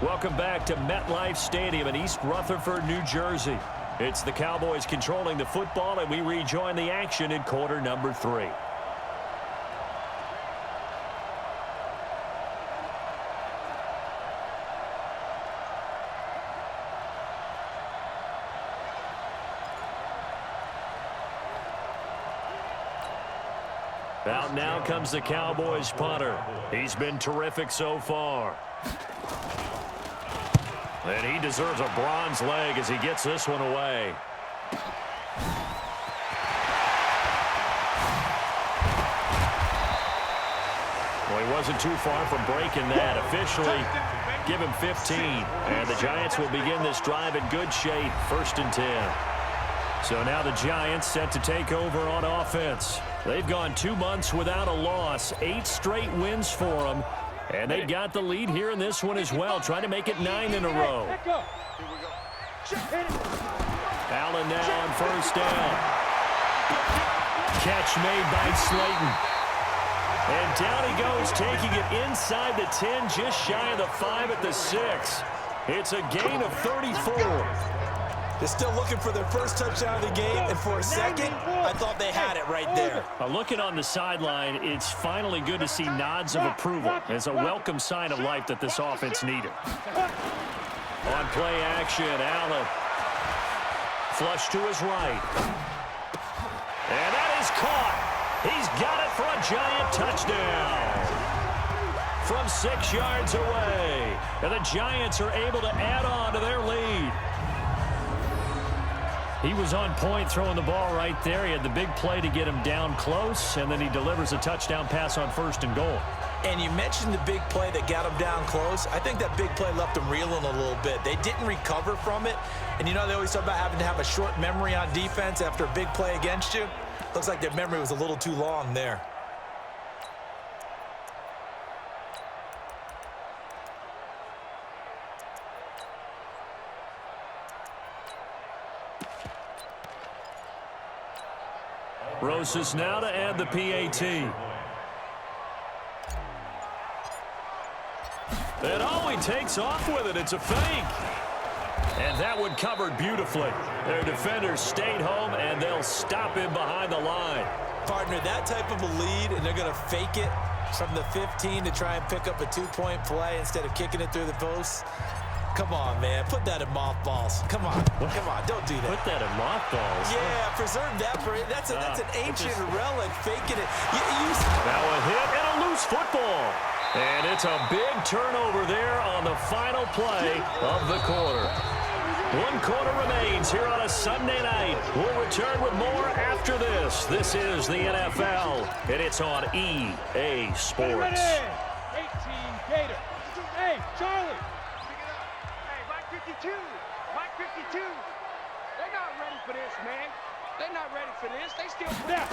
Welcome back to MetLife Stadium in East Rutherford, New Jersey. It's the Cowboys controlling the football, and we rejoin the action in quarter number 3. Out now comes the Cowboys punter. He's been terrific so far. And he deserves a bronze leg as he gets this one away. Well, he wasn't too far from breaking that. Officially, give him 15. And the Giants will begin this drive in good shape, 1st and 10. So now the Giants set to take over on offense. They've gone 2 months without a loss, 8 straight wins for them. And they've got the lead here in this one as well, trying to make it 9 in a row. Allen now on 1st down. Catch made by Slayton. And down he goes, taking it inside the 10, just shy of the 5 at the 6. It's a gain of 34. They're still looking for their first touchdown of the game, and for a second, I thought they had it right there. Looking on the sideline, it's finally good to see nods of approval as a welcome sign of life that this offense needed. On play action, Allen. Flush to his right. And that is caught. He's got it for a Giant touchdown. From 6 yards away. And the Giants are able to add on to their lead. He was on point throwing the ball right there. He had the big play to get him down close, and then he delivers a touchdown pass on 1st and goal. And you mentioned the big play that got him down close. I think that big play left him reeling a little bit. They didn't recover from it. And you know they always talk about having to have a short memory on defense after a big play against you. Looks like their memory was a little too long there. Rosas now to add the PAT. And oh, he takes off with it. It's a fake. And that one covered beautifully. Their defenders stayed home, and they'll stop him behind the line. Partner, that type of a lead, and they're going to fake it from the 15 to try and pick up a 2-point play instead of kicking it through the posts. Come on, man. Put that in mothballs. Come on. Come on. Don't do that. Put that in mothballs? Yeah, preserve that for it. That's an ancient relic, faking it. Now a hit and a loose football. And it's a big turnover there on the final play of the quarter. 1 quarter remains here on a Sunday night. We'll return with more after this. This is the NFL, and it's on EA Sports. 18 Gator. Hey, Charlie. Mike 52. Mike 52. They're not ready for this, man. They're not ready for this. They still snap.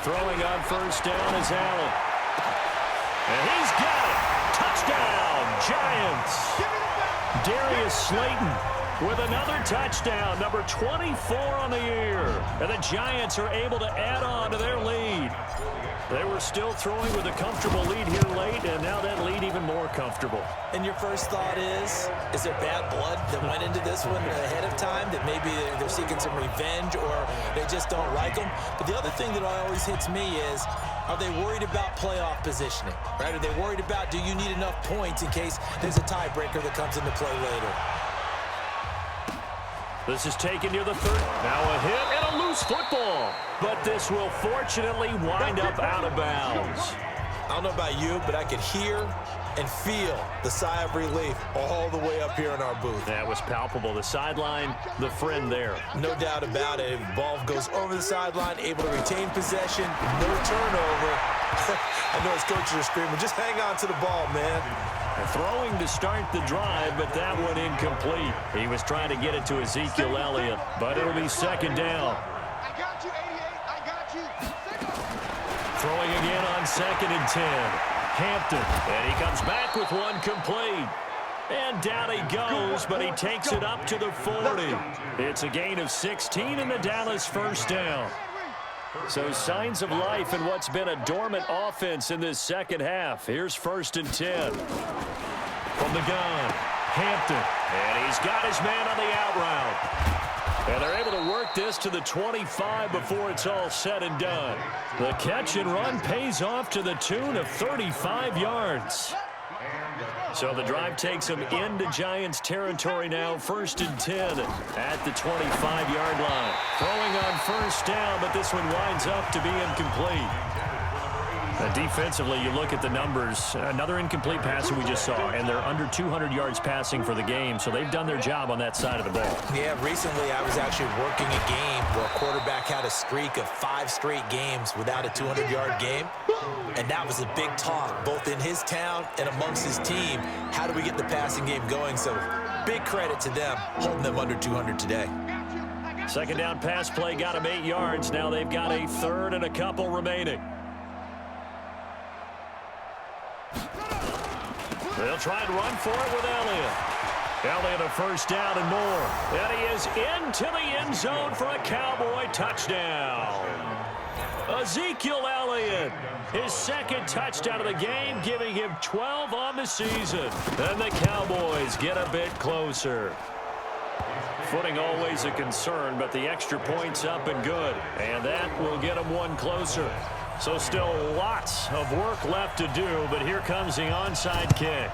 Throwing on 1st down is Allen. And he's got it. Touchdown, Giants. Darius Slayton with another touchdown, number 24 on the year. And the Giants are able to add on to their lead. They were still throwing with a comfortable lead here late, and now that lead even more comfortable. And your first thought is there bad blood that went into this one ahead of time, that maybe they're seeking some revenge or they just don't like them? But the other thing that always hits me is, are they worried about playoff positioning? Right? Are they worried about, do you need enough points in case there's a tiebreaker that comes into play later? This is taken near the 30. Now a hit and a loose football. But this will fortunately wind up out of bounds. I don't know about you, but I could hear and feel the sigh of relief all the way up here in our booth. That was palpable. The sideline, the friend there. No doubt about it. Ball goes over the sideline, able to retain possession, no turnover. I know his coaches are screaming, just hang on to the ball, man. Throwing to start the drive, but that one incomplete. He was trying to get it to Ezekiel Elliott, but it'll be 2nd down. I got you, 88. I got you. Throwing again on 2nd and 10. Hampton, and he comes back with one complete. And down he goes, but he takes it up to the 40. It's a gain of 16 in the Dallas 1st down. So signs of life in what's been a dormant offense in this second half. Here's 1st and 10. From the gun, Hampton. And he's got his man on the out route. And they're able to work this to the 25 before it's all said and done. The catch and run pays off to the tune of 35 yards. So the drive takes them into Giants territory now, 1st and 10 at the 25-yard line. Throwing on first down, but this one winds up to be incomplete. Defensively, you look at the numbers. Another incomplete pass that we just saw, and they're under 200 yards passing for the game, so they've done their job on that side of the ball. Yeah, recently I was actually working a game where a quarterback had a streak of 5 straight games without a 200-yard game, and that was a big talk, both in his town and amongst his team. How do we get the passing game going? So big credit to them, holding them under 200 today. Second down pass play got them 8 yards. Now they've got a third and a couple remaining. They'll try and run for it with Elliott. Elliott a first down and more. And he is into the end zone for a Cowboy touchdown. Ezekiel Elliott, his second touchdown of the game, giving him 12 on the season. And the Cowboys get a bit closer. Footing always a concern, but the extra point's up and good. And that will get them one closer. So still lots of work left to do, but here comes the onside kick.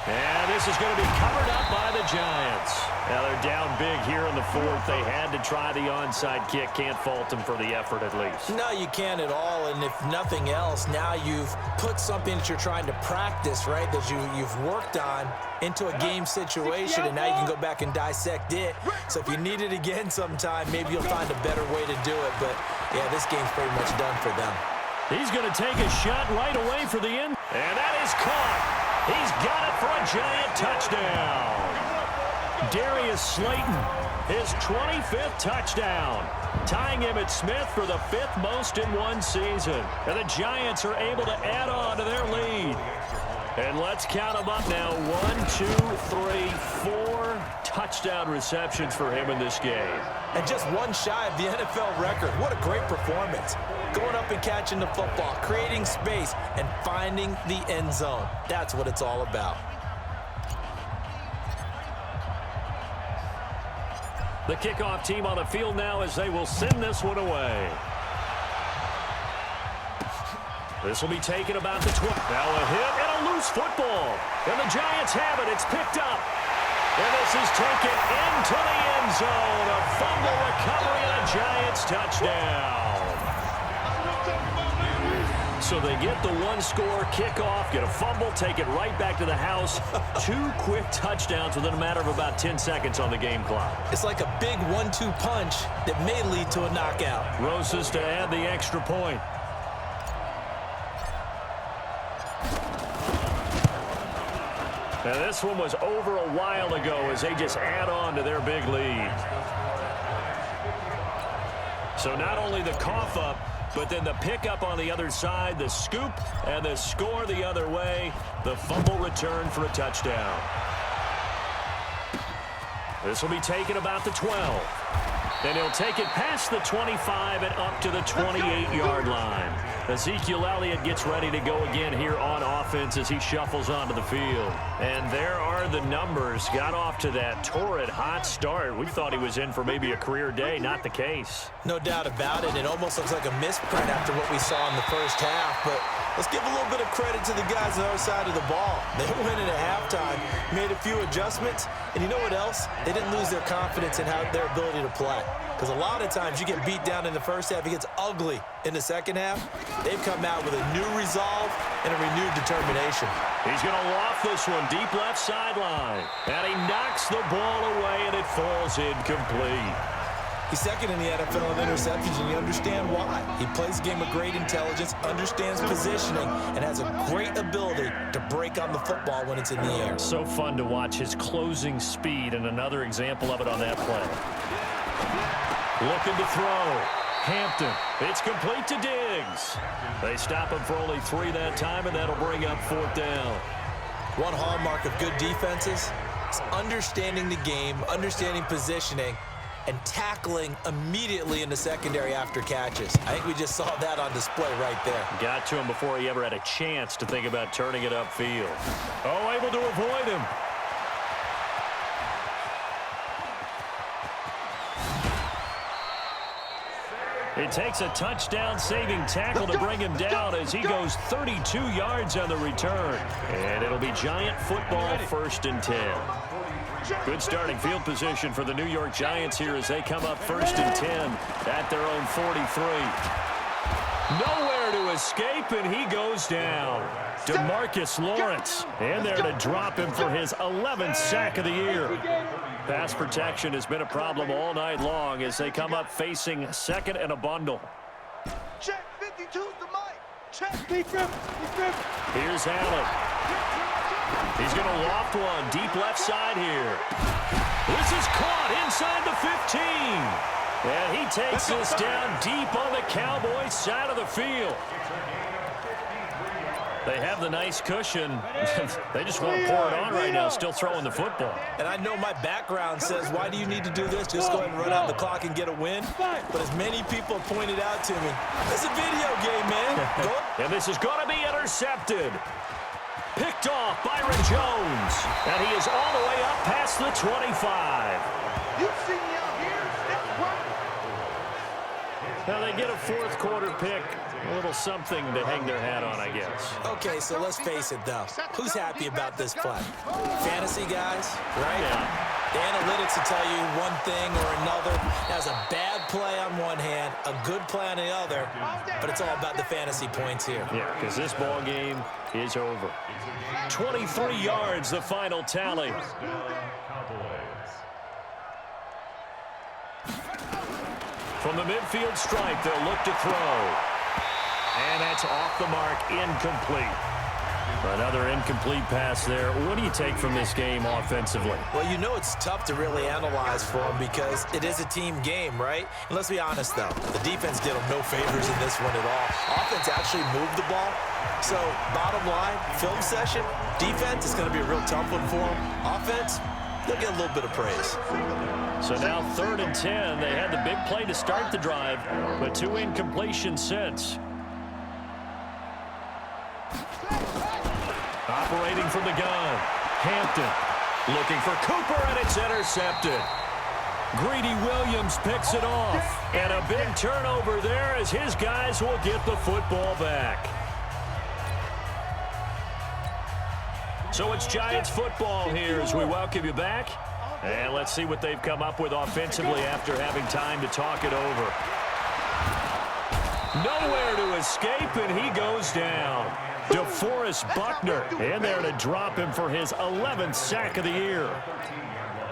And this is going to be covered up by the Giants. Now they're down big here in the fourth. They had to try the onside kick. Can't fault them for the effort at least. No, you can't at all. And if nothing else, now you've put something that you're trying to practice, right, that you've worked on into a game situation, and now you can go back and dissect it. So if you need it again sometime, maybe you'll find a better way to do it. But, yeah, this game's pretty much done for them. He's going to take a shot right away for the end. And that is caught. He's got it for a Giant touchdown. Darius Slayton, his 25th touchdown, tying Emmitt Smith for the 5th most in one season. And the Giants are able to add on to their lead. And let's count them up now. 1, 2, 3, 4 touchdown receptions for him in this game. And just one shy of the NFL record. What a great performance. Going up and catching the football, creating space, and finding the end zone. That's what it's all about. The kickoff team on the field now as they will send this one away. This will be taken about the 12. Now a hit and a loose football. And the Giants have it. It's picked up. And this is taken into the end zone. A fumble recovery and a Giants touchdown. So they get the one-score kickoff, get a fumble, take it right back to the house. 2 quick touchdowns within a matter of about 10 seconds on the game clock. It's like a big 1-2 punch that may lead to a knockout. Rosas to add the extra point. Now this one was over a while ago as they just add on to their big lead. So not only the cough up, but then the pickup on the other side, the scoop, and the score the other way. The fumble return for a touchdown. This will be taken about the 12. And he'll take it past the 25 and up to the 28-yard line. Ezekiel Elliott gets ready to go again here on offense as he shuffles onto the field. And there are the numbers. Got off to that torrid hot start. We thought he was in for maybe a career day. Not the case. No doubt about it. It almost looks like a misprint after what we saw in the first half. But let's give a little bit of credit to the guys on the other side of the ball. They went in at halftime, made a few adjustments, and you know what else? They didn't lose their confidence in their ability to play. Because a lot of times you get beat down in the first half, it gets ugly in the second half. They've come out with a new resolve and a renewed determination. He's going to loft this one deep left sideline. And he knocks the ball away, and it falls incomplete. He's second in the NFL in interceptions, and you understand why. He plays a game of great intelligence, understands positioning, and has a great ability to break on the football when it's in the air. So fun to watch his closing speed, and another example of it on that play. Looking to throw. Hampton. It's complete to Diggs. They stop him for only 3 that time, and that'll bring up 4th down. One hallmark of good defenses is understanding the game, understanding positioning, and tackling immediately in the secondary after catches. I think we just saw that on display right there. Got to him before he ever had a chance to think about turning it upfield. Oh, able to avoid him. It takes a touchdown-saving tackle to bring him down as he goes 32 yards on the return. And it'll be Giant football, 1st and 10. Good starting field position for the New York Giants here as they come up 1st and 10 at their own 43. Nowhere to escape, and he goes down. DeMarcus Lawrence in there to drop him for his 11th sack of the year. Pass protection has been a problem all night long as they come up facing 2nd and a bundle. Check 52's the mic. Check. Here's Allen. He's going to loft one deep left side here. This is caught inside the 15. And he takes this down deep on the Cowboys side of the field. They have the nice cushion. They just want to pour it on right now, still throwing the football. And I know my background says, why do you need to do this? Just go ahead and run out the clock and get a win. But as many people pointed out to me, it's a video game, man. And this is going to be intercepted. Picked off Byron Jones. And he is all the way up past the 25. You see me out here? That's right. Now they get a 4th quarter pick. A little something to hang their hat on, I guess. Okay, so let's face it, though. Who's happy about this play? Fantasy guys, right? Yeah. The analytics will tell you one thing or another. That's a bad play on one hand, a good play on the other, but it's all about the fantasy points here. Yeah, because this ball game is over. 23 yards, the final tally. From the midfield stripe, they'll look to throw. And that's off the mark, incomplete. Another incomplete pass there. What do you take from this game offensively? Well, you know it's tough to really analyze for them because it is a team game, right? And let's be honest, though. The defense did them no favors in this one at all. Offense actually moved the ball. So, bottom line, film session, defense is going to be a real tough one for them. Offense, they'll get a little bit of praise. So now 3rd and 10. They had the big play to start the drive, but 2 incompletions since. Operating from the gun, Hampton looking for Cooper, and it's intercepted. Greedy Williams picks it off, and a big turnover there as his guys will get the football back. So it's Giants football here as we welcome you back, and let's see what they've come up with offensively after having time to talk it over. Nowhere to escape, and he goes down. DeForest Buckner in there to drop him for his 11th sack of the year.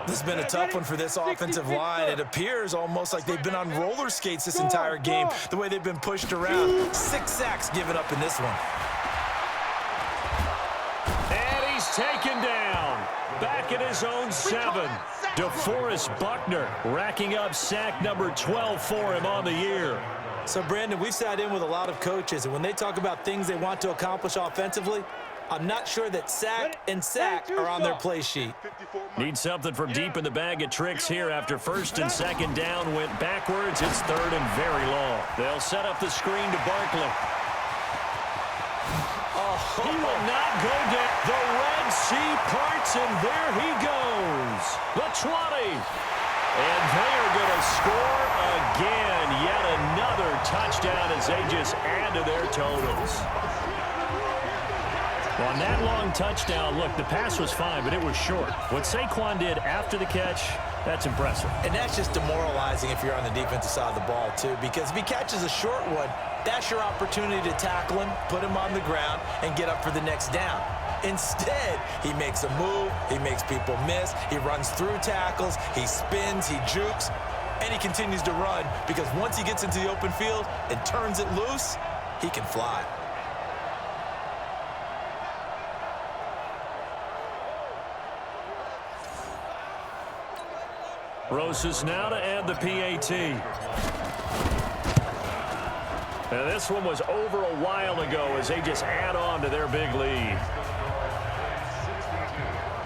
This has been a tough one for this offensive line. It appears almost like they've been on roller skates this entire game, the way they've been pushed around. 6 sacks given up in this one. And he's taken down. Back at his own 7. DeForest Buckner racking up sack number 12 for him on the year. So, Brandon, we've sat in with a lot of coaches, and when they talk about things they want to accomplish offensively, I'm not sure that sack and sack are on their play sheet. Need something from deep in the bag of tricks here after 1st and 2nd down went backwards. It's 3rd and very long. They'll set up the screen to Barkley. He will not go down. The Red Sea parts, and there he goes. The 20. And they are going to score again. Yet another touchdown as they just add to their totals. On that long touchdown, look, the pass was fine, but it was short. What Saquon did after the catch, that's impressive. And that's just demoralizing if you're on the defensive side of the ball, too, because if he catches a short one, that's your opportunity to tackle him, put him on the ground, and get up for the next down. Instead, he makes a move, he makes people miss, he runs through tackles, he spins, he jukes, and he continues to run because once he gets into the open field and turns it loose, he can fly. Roses now to add the PAT. Now this one was over a while ago as they just add on to their big lead.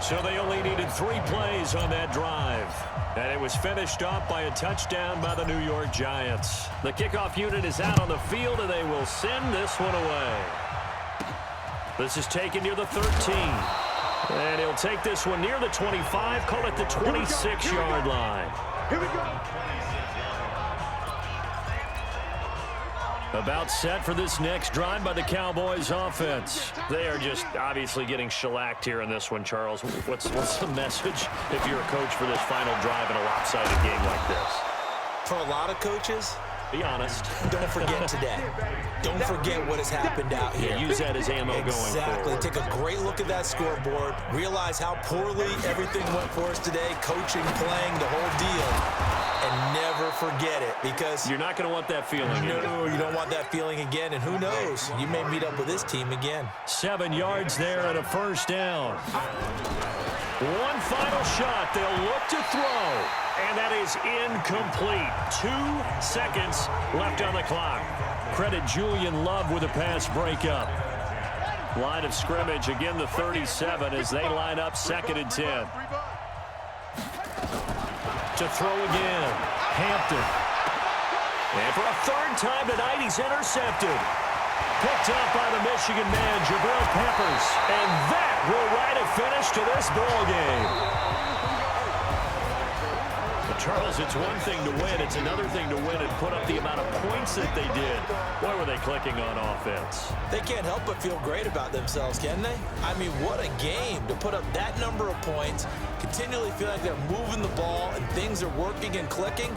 So they only needed 3 plays on that drive. And it was finished off by a touchdown by the New York Giants. The kickoff unit is out on the field, and they will send this one away. This is taken near the 13. And he'll take this one near the 25, call it the 26-yard line. Here we go. About set for this next drive by the Cowboys offense. They are just obviously getting shellacked here in this one, Charles. What's the message if you're a coach for this final drive in a lopsided game like this? For a lot of coaches, be honest. Don't forget today. Don't forget what has happened out here. Yeah, use that as ammo going Exactly. forward. Take a great look at that scoreboard. Realize how poorly everything went for us today. Coaching, playing, the whole deal. And never forget it, because you're not going to want that feeling again. No, you don't want that feeling again. And who knows? You may meet up with this team again. 7 yards there and a first down. One final shot. They'll look to throw. And that is incomplete. 2 seconds left on the clock. Credit Julian Love with a pass breakup. Line of scrimmage, again the 37 as they line up 2nd and 10. To throw again, Hampton. And for a 3rd time tonight, he's intercepted. Picked up by the Michigan man, Jabril Peppers. And that will write a finish to this ball game. Charles, it's one thing to win. It's another thing to win and put up the amount of points that they did. Boy, were they clicking on offense. They can't help but feel great about themselves, can they? I mean, what a game to put up that number of points, continually feel like they're moving the ball and things are working and clicking.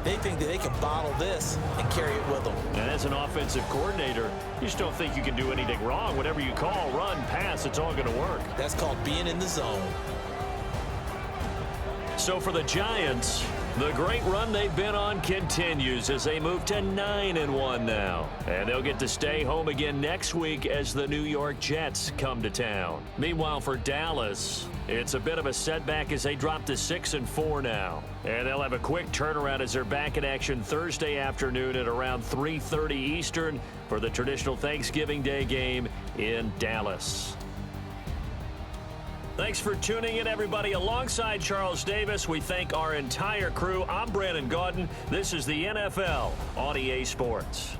They think that they can bottle this and carry it with them. And as an offensive coordinator, you just don't think you can do anything wrong. Whatever you call, run, pass, it's all going to work. That's called being in the zone. So for the Giants, the great run they've been on continues as they move to 9-1 now. And they'll get to stay home again next week as the New York Jets come to town. Meanwhile, for Dallas, it's a bit of a setback as they drop to 6-4 now. And they'll have a quick turnaround as they're back in action Thursday afternoon at around 3:30 Eastern for the traditional Thanksgiving Day game in Dallas. Thanks for tuning in, everybody. Alongside Charles Davis, we thank our entire crew. I'm Brandon Gaudin. This is the NFL on EA Sports.